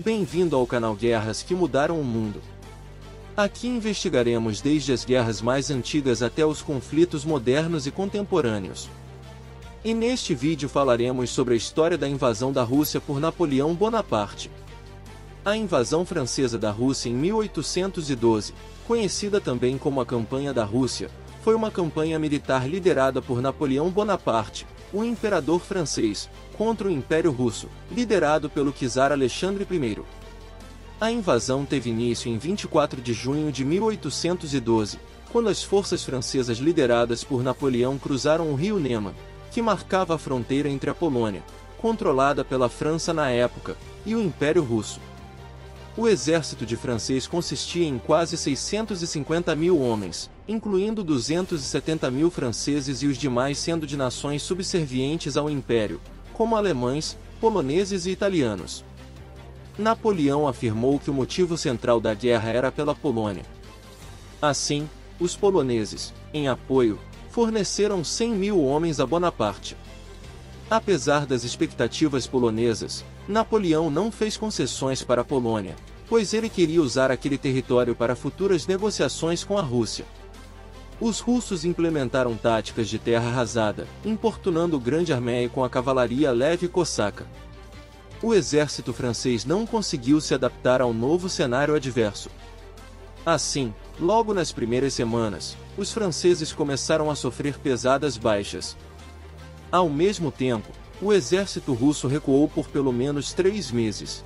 Bem-vindo ao canal Guerras que Mudaram o Mundo. Aqui investigaremos desde as guerras mais antigas até os conflitos modernos e contemporâneos. E neste vídeo falaremos sobre a história da invasão da Rússia por Napoleão Bonaparte. A invasão francesa da Rússia em 1812, conhecida também como a Campanha da Rússia, foi uma campanha militar liderada por Napoleão Bonaparte, o imperador francês, contra o Império Russo, liderado pelo czar Alexandre I. A invasão teve início em 24 de junho de 1812, quando as forças francesas lideradas por Napoleão cruzaram o rio Nema, que marcava a fronteira entre a Polônia, controlada pela França na época, e o Império Russo. O exército de francês consistia em quase 650 mil homens, incluindo 270 mil franceses e os demais sendo de nações subservientes ao Império, como alemães, poloneses e italianos. Napoleão afirmou que o motivo central da guerra era pela Polônia. Assim, os poloneses, em apoio, forneceram 100 mil homens a Bonaparte. Apesar das expectativas polonesas, Napoleão não fez concessões para a Polônia, pois ele queria usar aquele território para futuras negociações com a Rússia. Os russos implementaram táticas de terra arrasada, importunando o grande arméio com a cavalaria leve cossaca. O exército francês não conseguiu se adaptar ao novo cenário adverso. Assim, logo nas primeiras semanas, os franceses começaram a sofrer pesadas baixas. Ao mesmo tempo, o exército russo recuou por pelo menos 3 meses.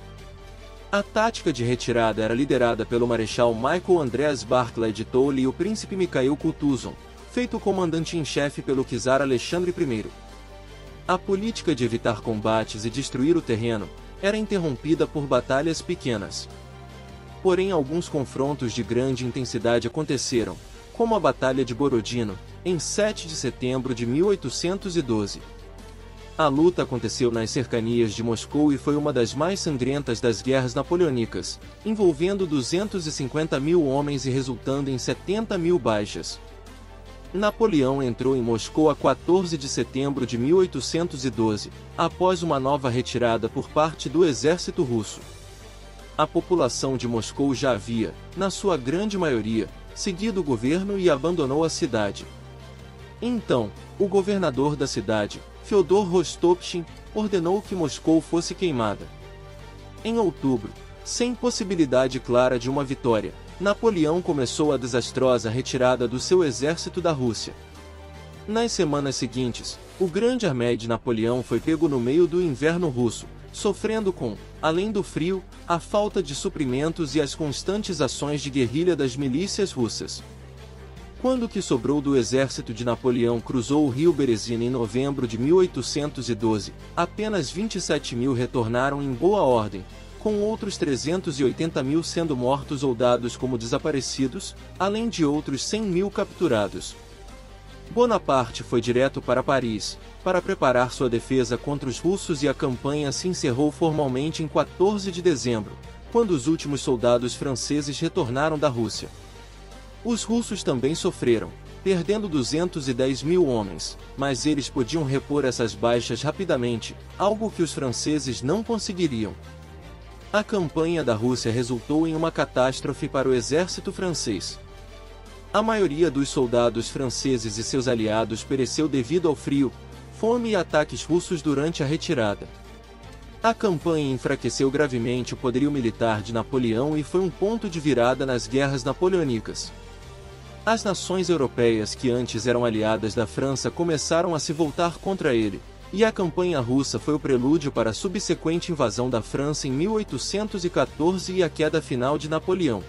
A tática de retirada era liderada pelo marechal Michael Andreas Barclay de Tolly e o príncipe Mikhail Kutuzov, feito comandante-em-chefe pelo czar Alexandre I. A política de evitar combates e destruir o terreno era interrompida por batalhas pequenas. Porém, alguns confrontos de grande intensidade aconteceram, como a Batalha de Borodino, em 7 de setembro de 1812. A luta aconteceu nas cercanias de Moscou e foi uma das mais sangrentas das guerras napoleônicas, envolvendo 250 mil homens e resultando em 70 mil baixas. Napoleão entrou em Moscou a 14 de setembro de 1812, após uma nova retirada por parte do exército russo. A população de Moscou já havia, na sua grande maioria, seguido o governo e abandonou a cidade. Então, o governador da cidade, Fyodor Rostopchin, ordenou que Moscou fosse queimada. Em outubro, sem possibilidade clara de uma vitória, Napoleão começou a desastrosa retirada do seu exército da Rússia. Nas semanas seguintes, o grande arméio de Napoleão foi pego no meio do inverno russo, sofrendo com, além do frio, a falta de suprimentos e as constantes ações de guerrilha das milícias russas. Quando o que sobrou do exército de Napoleão cruzou o rio Berezina em novembro de 1812, apenas 27 mil retornaram em boa ordem, com outros 380 mil sendo mortos ou dados como desaparecidos, além de outros 100 mil capturados. Bonaparte foi direto para Paris, para preparar sua defesa contra os russos e a campanha se encerrou formalmente em 14 de dezembro, quando os últimos soldados franceses retornaram da Rússia. Os russos também sofreram, perdendo 210 mil homens, mas eles podiam repor essas baixas rapidamente, algo que os franceses não conseguiriam. A campanha da Rússia resultou em uma catástrofe para o exército francês. A maioria dos soldados franceses e seus aliados pereceu devido ao frio, fome e ataques russos durante a retirada. A campanha enfraqueceu gravemente o poderio militar de Napoleão e foi um ponto de virada nas guerras napoleônicas. As nações europeias que antes eram aliadas da França começaram a se voltar contra ele, e a campanha russa foi o prelúdio para a subsequente invasão da França em 1814 e a queda final de Napoleão.